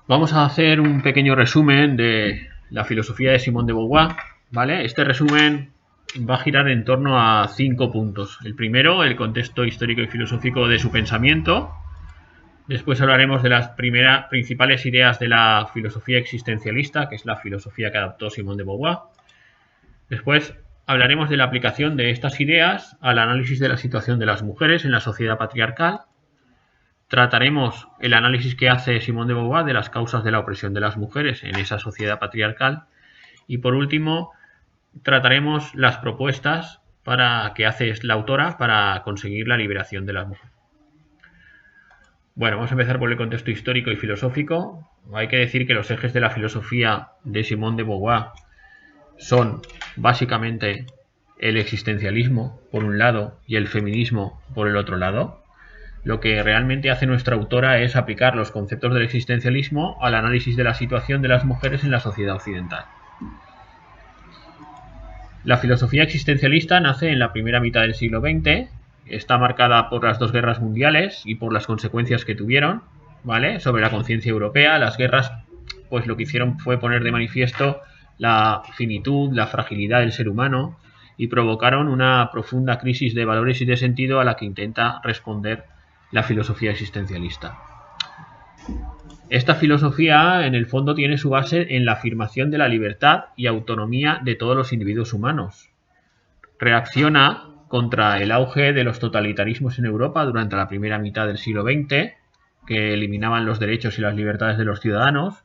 Vamos a hacer un pequeño resumen de la filosofía de Simone de Beauvoir, ¿vale? Este resumen va a girar en torno a 5 puntos. El primero, el contexto histórico y filosófico de su pensamiento. Después hablaremos de las principales ideas de la filosofía existencialista, que es la filosofía que adoptó Simone de Beauvoir. Después hablaremos de la aplicación de estas ideas al análisis de la situación de las mujeres en la sociedad patriarcal. Trataremos el análisis que hace Simone de Beauvoir de las causas de la opresión de las mujeres en esa sociedad patriarcal. Y por último, trataremos las propuestas que hace la autora para conseguir la liberación de las mujeres. Bueno, vamos a empezar por el contexto histórico y filosófico. Hay que decir que los ejes de la filosofía de Simone de Beauvoir son básicamente el existencialismo por un lado y el feminismo por el otro lado. Lo que realmente hace nuestra autora es aplicar los conceptos del existencialismo al análisis de la situación de las mujeres en la sociedad occidental. La filosofía existencialista nace en la primera mitad del siglo XX, está marcada por las dos guerras mundiales y por las consecuencias que tuvieron, ¿vale? Sobre la conciencia europea. Las guerras, pues lo que hicieron fue poner de manifiesto la finitud, la fragilidad del ser humano y provocaron una profunda crisis de valores y de sentido a la que intenta responder la filosofía existencialista. Esta filosofía, en el fondo, tiene su base en la afirmación de la libertad y autonomía de todos los individuos humanos. Reacciona contra el auge de los totalitarismos en Europa durante la primera mitad del siglo XX, que eliminaban los derechos y las libertades de los ciudadanos,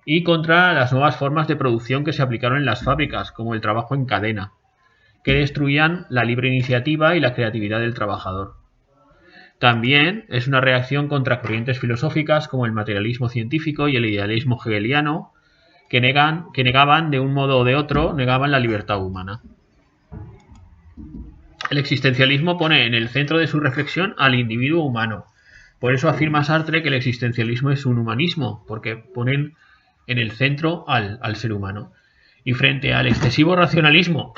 y contra las nuevas formas de producción que se aplicaron en las fábricas, como el trabajo en cadena, que destruían la libre iniciativa y la creatividad del trabajador. También es una reacción contra corrientes filosóficas como el materialismo científico y el idealismo hegeliano, que negaban de un modo o de otro, negaban la libertad humana. El existencialismo pone en el centro de su reflexión al individuo humano. Por eso afirma Sartre que el existencialismo es un humanismo, porque ponen en el centro al ser humano. Y frente al excesivo racionalismo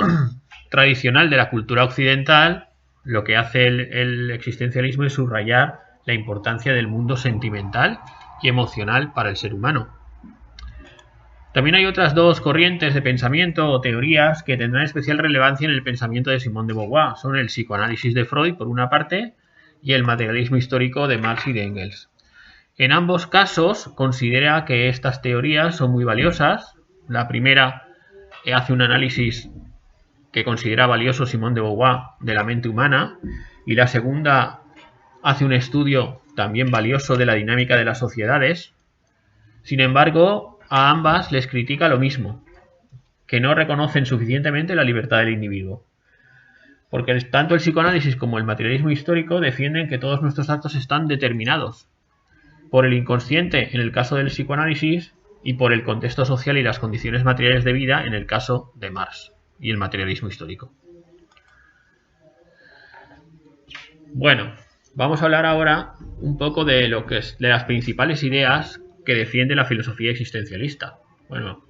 tradicional de la cultura occidental, lo que hace el existencialismo es subrayar la importancia del mundo sentimental y emocional para el ser humano. También hay otras dos corrientes de pensamiento o teorías que tendrán especial relevancia en el pensamiento de Simone de Beauvoir. Son el psicoanálisis de Freud, por una parte, y el materialismo histórico de Marx y de Engels. En ambos casos considera que estas teorías son muy valiosas. La primera hace un análisis que considera valioso Simone de Beauvoir de la mente humana, y la segunda hace un estudio también valioso de la dinámica de las sociedades. Sin embargo, a ambas les critica lo mismo, que no reconocen suficientemente la libertad del individuo. Porque tanto el psicoanálisis como el materialismo histórico defienden que todos nuestros actos están determinados por el inconsciente en el caso del psicoanálisis y por el contexto social y las condiciones materiales de vida en el caso de Marx y el materialismo histórico. Bueno, vamos a hablar ahora un poco de de las principales ideas que defiende la filosofía existencialista. Bueno,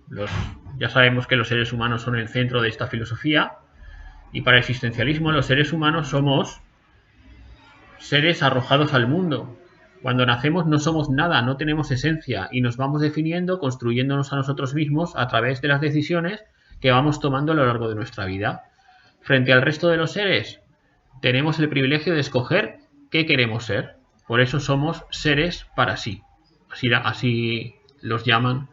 ya sabemos que los seres humanos son el centro de esta filosofía, y para el existencialismo los seres humanos somos seres arrojados al mundo. Cuando nacemos no somos nada, no tenemos esencia, y nos vamos definiendo, construyéndonos a nosotros mismos a través de las decisiones que vamos tomando a lo largo de nuestra vida. Frente al resto de los seres, tenemos el privilegio de escoger qué queremos ser. Por eso somos seres para sí. Así los llaman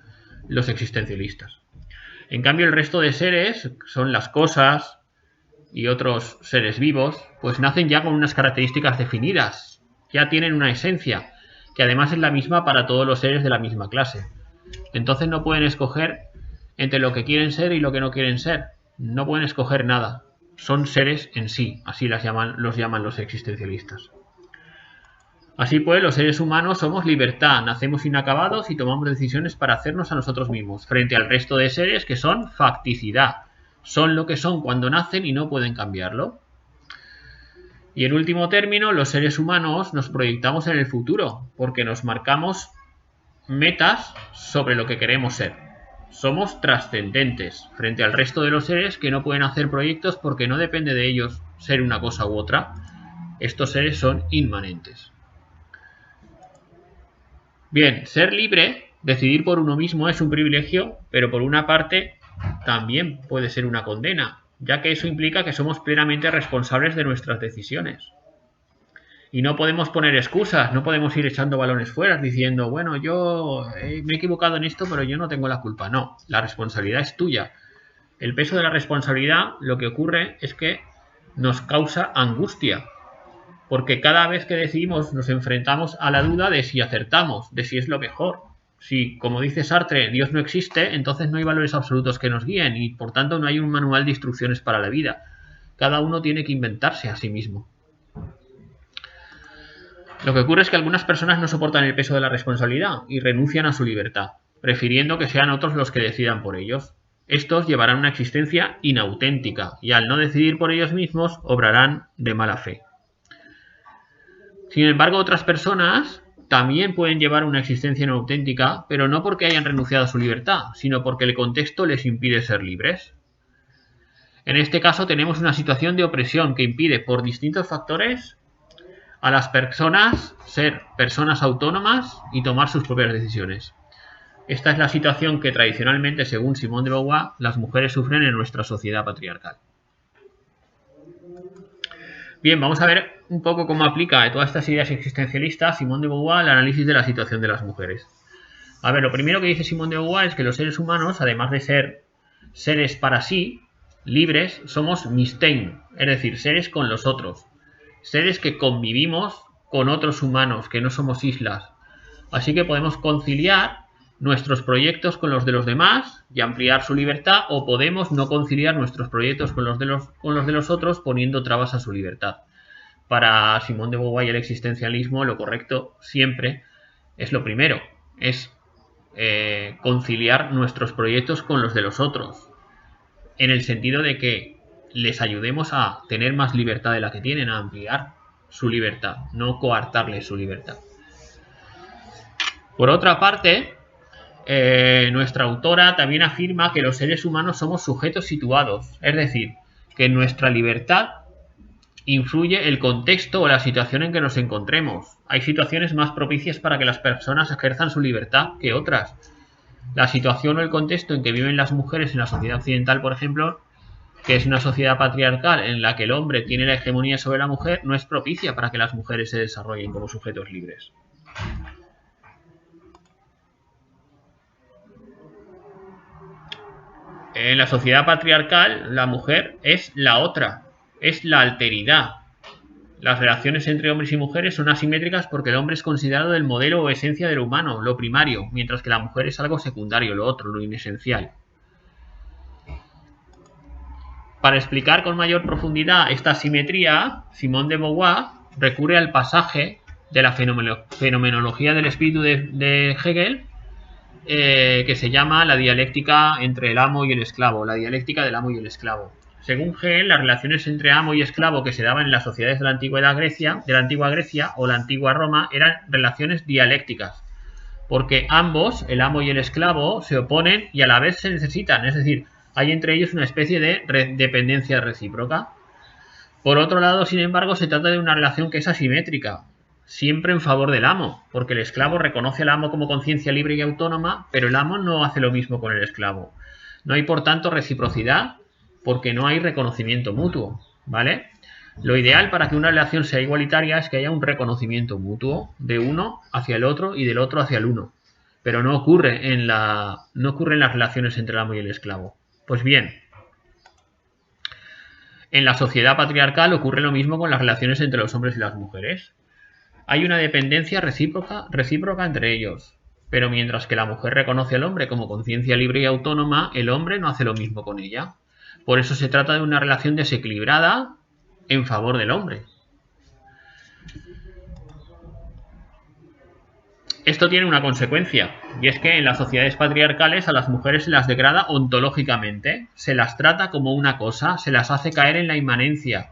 los existencialistas. En cambio, el resto de seres, son las cosas y otros seres vivos, pues nacen ya con unas características definidas. Ya tienen una esencia, que además es la misma para todos los seres de la misma clase. Entonces no pueden escoger entre lo que quieren ser y lo que no quieren ser. No pueden escoger nada. Son seres en sí, así los llaman los existencialistas. Así pues, los seres humanos somos libertad, nacemos inacabados y tomamos decisiones para hacernos a nosotros mismos, frente al resto de seres que son facticidad. Son lo que son cuando nacen y no pueden cambiarlo. Y en último término, los seres humanos nos proyectamos en el futuro, porque nos marcamos metas sobre lo que queremos ser. Somos trascendentes frente al resto de los seres que no pueden hacer proyectos porque no depende de ellos ser una cosa u otra. Estos seres son inmanentes. Bien, ser libre decidir por uno mismo es un privilegio, pero por una parte también puede ser una condena, ya que eso implica que somos plenamente responsables de nuestras decisiones. Y no podemos poner excusas, no podemos ir echando balones fuera diciendo, bueno, yo me he equivocado en esto, pero yo no tengo la culpa. No, la responsabilidad es tuya. El peso de la responsabilidad, lo que ocurre es que nos causa angustia, porque cada vez que decidimos nos enfrentamos a la duda de si acertamos, de si es lo mejor. Si, como dice Sartre, Dios no existe, entonces no hay valores absolutos que nos guíen y por tanto no hay un manual de instrucciones para la vida. Cada uno tiene que inventarse a sí mismo. Lo que ocurre es que algunas personas no soportan el peso de la responsabilidad y renuncian a su libertad, prefiriendo que sean otros los que decidan por ellos. Estos llevarán una existencia inauténtica y al no decidir por ellos mismos obrarán de mala fe. Sin embargo, otras personas también pueden llevar una existencia inauténtica, pero no porque hayan renunciado a su libertad, sino porque el contexto les impide ser libres. En este caso tenemos una situación de opresión que impide por distintos factores a las personas ser personas autónomas y tomar sus propias decisiones. Esta es la situación que tradicionalmente, según Simone de Beauvoir, las mujeres sufren en nuestra sociedad patriarcal. Bien, vamos a ver un poco cómo aplica a todas estas ideas existencialistas Simone de Beauvoir al análisis de la situación de las mujeres. A ver, lo primero que dice Simone de Beauvoir es que los seres humanos, además de ser seres para sí, libres, somos mistein, es decir, seres con los otros. Seres que convivimos con otros humanos, que no somos islas. Así que podemos conciliar nuestros proyectos con los de los demás y ampliar su libertad, o podemos no conciliar nuestros proyectos con los de los otros poniendo trabas a su libertad. Para Simone de Beauvoir y el existencialismo, lo correcto siempre es lo primero, es conciliar nuestros proyectos con los de los otros, en el sentido de que les ayudemos a tener más libertad de la que tienen, a ampliar su libertad, no coartarles su libertad. Por otra parte, nuestra autora también afirma que los seres humanos somos sujetos situados, es decir, que en nuestra libertad influye el contexto o la situación en que nos encontremos. Hay situaciones más propicias para que las personas ejerzan su libertad que otras. La situación o el contexto en que viven las mujeres en la sociedad occidental, por ejemplo, que es una sociedad patriarcal en la que el hombre tiene la hegemonía sobre la mujer, no es propicia para que las mujeres se desarrollen como sujetos libres. En la sociedad patriarcal, la mujer es la otra, es la alteridad. Las relaciones entre hombres y mujeres son asimétricas porque el hombre es considerado el modelo o esencia de lo humano, lo primario, mientras que la mujer es algo secundario, lo otro, lo inesencial. Para explicar con mayor profundidad esta asimetría, Simone de Beauvoir recurre al pasaje de la fenomenología del espíritu de Hegel, que se llama la dialéctica entre el amo y el esclavo, la dialéctica del amo y el esclavo. Según Hegel, las relaciones entre amo y esclavo que se daban en las sociedades de la antigua Grecia o la antigua Roma eran relaciones dialécticas, porque ambos, el amo y el esclavo, se oponen y a la vez se necesitan, es decir, hay entre ellos una especie de dependencia recíproca. Por otro lado, sin embargo, se trata de una relación que es asimétrica, siempre en favor del amo, porque el esclavo reconoce al amo como conciencia libre y autónoma, pero el amo no hace lo mismo con el esclavo. No hay, por tanto, reciprocidad, porque no hay reconocimiento mutuo, ¿vale? Lo ideal para que una relación sea igualitaria es que haya un reconocimiento mutuo de uno hacia el otro y del otro hacia el uno, pero no ocurre en las relaciones entre el amo y el esclavo. Pues bien, en la sociedad patriarcal ocurre lo mismo con las relaciones entre los hombres y las mujeres. Hay una dependencia recíproca entre ellos, pero mientras que la mujer reconoce al hombre como conciencia libre y autónoma, el hombre no hace lo mismo con ella. Por eso se trata de una relación desequilibrada en favor del hombre. Esto tiene una consecuencia, y es que en las sociedades patriarcales a las mujeres se las degrada ontológicamente, se las trata como una cosa, se las hace caer en la inmanencia,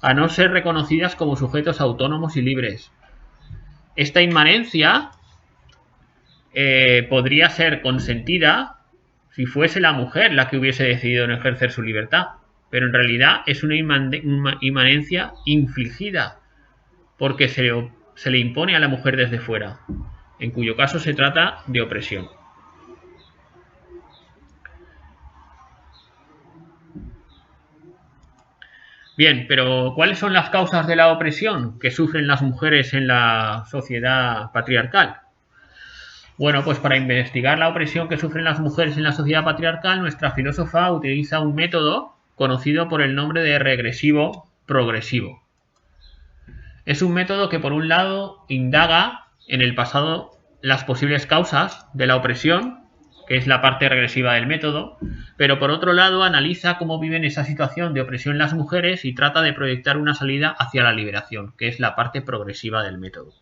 a no ser reconocidas como sujetos autónomos y libres. Esta inmanencia podría ser consentida si fuese la mujer la que hubiese decidido no ejercer su libertad, pero en realidad es una inmanencia infligida, porque se le impone a la mujer desde fuera, en cuyo caso se trata de opresión. Bien, pero ¿cuáles son las causas de la opresión que sufren las mujeres en la sociedad patriarcal? Bueno, pues para investigar la opresión que sufren las mujeres en la sociedad patriarcal, nuestra filósofa utiliza un método conocido por el nombre de regresivo progresivo. Es un método que, por un lado, indaga en el pasado las posibles causas de la opresión, que es la parte regresiva del método, pero por otro lado analiza cómo viven esa situación de opresión las mujeres y trata de proyectar una salida hacia la liberación, que es la parte progresiva del método.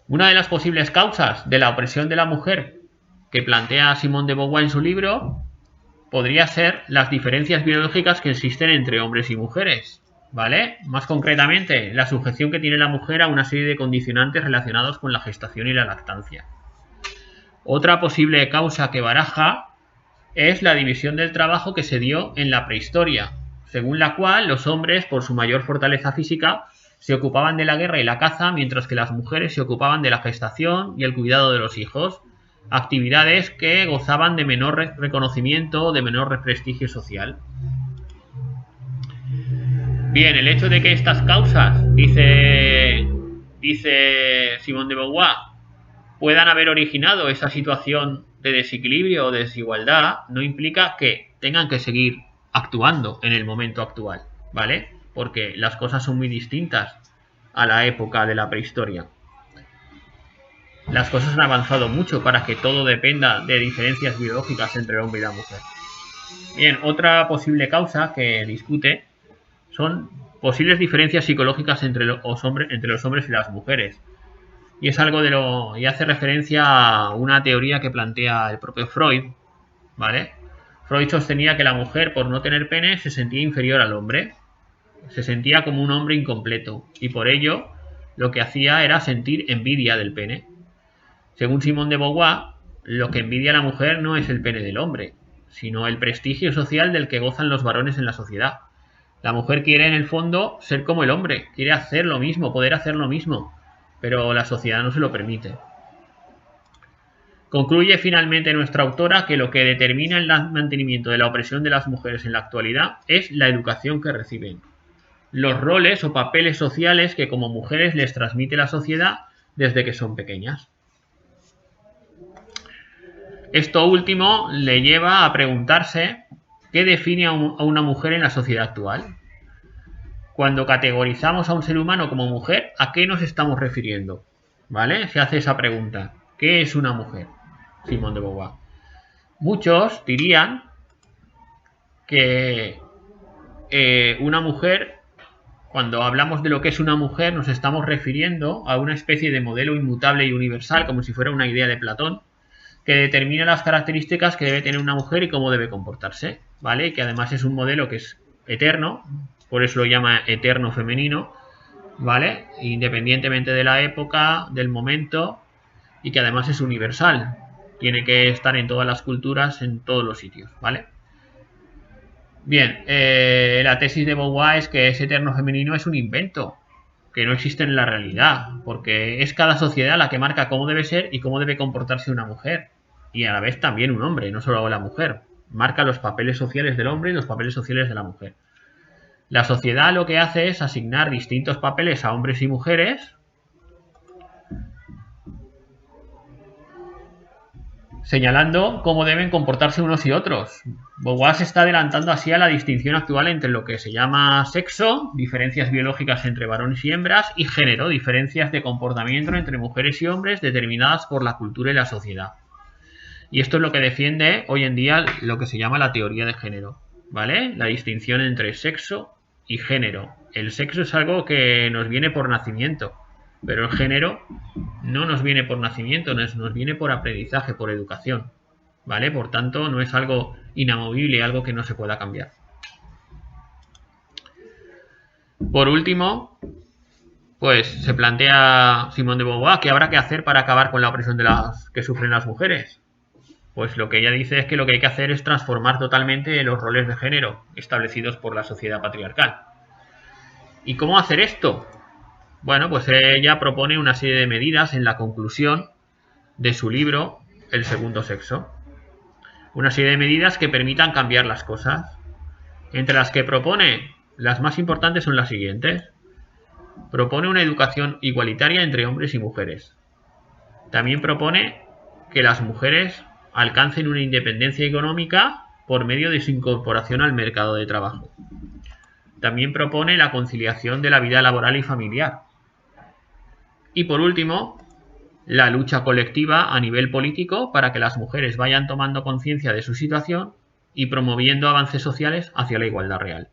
Una de las posibles causas de la opresión de la mujer que plantea Simone de Beauvoir en su libro podría ser las diferencias biológicas que existen entre hombres y mujeres, ¿vale? Más concretamente, la sujeción que tiene la mujer a una serie de condicionantes relacionados con la gestación y la lactancia. Otra posible causa que baraja es la división del trabajo que se dio en la prehistoria, según la cual los hombres, por su mayor fortaleza física, se ocupaban de la guerra y la caza, mientras que las mujeres se ocupaban de la gestación y el cuidado de los hijos, actividades que gozaban de menor reconocimiento o de menor prestigio social. Bien, el hecho de que estas causas, dice Simone de Beauvoir, puedan haber originado esa situación de desequilibrio o desigualdad, no implica que tengan que seguir actuando en el momento actual, ¿vale? Porque las cosas son muy distintas a la época de la prehistoria. Las cosas han avanzado mucho para que todo dependa de diferencias biológicas entre el hombre y la mujer. Bien, otra posible causa que discute son posibles diferencias psicológicas entre los hombres y las mujeres. Y es algo y hace referencia a una teoría que plantea el propio Freud, ¿vale? Freud sostenía que la mujer, por no tener pene, se sentía inferior al hombre, se sentía como un hombre incompleto, y por ello lo que hacía era sentir envidia del pene. Según Simone de Beauvoir, lo que envidia a la mujer no es el pene del hombre, sino el prestigio social del que gozan los varones en la sociedad. La mujer quiere, en el fondo, ser como el hombre, quiere hacer lo mismo, poder hacer lo mismo, pero la sociedad no se lo permite. Concluye finalmente nuestra autora que lo que determina el mantenimiento de la opresión de las mujeres en la actualidad es la educación que reciben, los roles o papeles sociales que como mujeres les transmite la sociedad desde que son pequeñas. Esto último le lleva a preguntarse qué define a una mujer en la sociedad actual. Cuando categorizamos a un ser humano como mujer, ¿a qué nos estamos refiriendo? ¿Vale? Se hace esa pregunta. ¿Qué es una mujer? Simone de Beauvoir. Muchos dirían que una mujer, cuando hablamos de lo que es una mujer, nos estamos refiriendo a una especie de modelo inmutable y universal, como si fuera una idea de Platón, que determina las características que debe tener una mujer y cómo debe comportarse, ¿vale? Y que además es un modelo que es eterno, por eso lo llama eterno femenino, ¿vale? Independientemente de la época, del momento, y que además es universal. Tiene que estar en todas las culturas, en todos los sitios, ¿vale? Bien, la tesis de Beauvoir es que ese eterno femenino es un invento, que no existe en la realidad, porque es cada sociedad la que marca cómo debe ser y cómo debe comportarse una mujer, y a la vez también un hombre, no solo la mujer. Marca los papeles sociales del hombre y los papeles sociales de la mujer. La sociedad lo que hace es asignar distintos papeles a hombres y mujeres, señalando cómo deben comportarse unos y otros. Beauvoir se está adelantando así a la distinción actual entre lo que se llama sexo, diferencias biológicas entre varones y hembras, y género, diferencias de comportamiento entre mujeres y hombres determinadas por la cultura y la sociedad. Y esto es lo que defiende hoy en día lo que se llama la teoría de género, ¿vale? La distinción entre sexo y género. El sexo es algo que nos viene por nacimiento, pero el género no nos viene por nacimiento, nos viene por aprendizaje, por educación, ¿vale? Por tanto, no es algo inamovible, algo que no se pueda cambiar. Por último, pues se plantea Simone de Beauvoir que habrá que hacer para acabar con la opresión de las que sufren las mujeres. Pues lo que ella dice es que lo que hay que hacer es transformar totalmente los roles de género establecidos por la sociedad patriarcal. ¿Y cómo hacer esto? Bueno, pues ella propone una serie de medidas en la conclusión de su libro El segundo sexo. Una serie de medidas que permitan cambiar las cosas. Entre las que propone, las más importantes son las siguientes. Propone una educación igualitaria entre hombres y mujeres. También propone que las mujeres alcancen una independencia económica por medio de su incorporación al mercado de trabajo. También propone la conciliación de la vida laboral y familiar. Y por último, la lucha colectiva a nivel político para que las mujeres vayan tomando conciencia de su situación y promoviendo avances sociales hacia la igualdad real.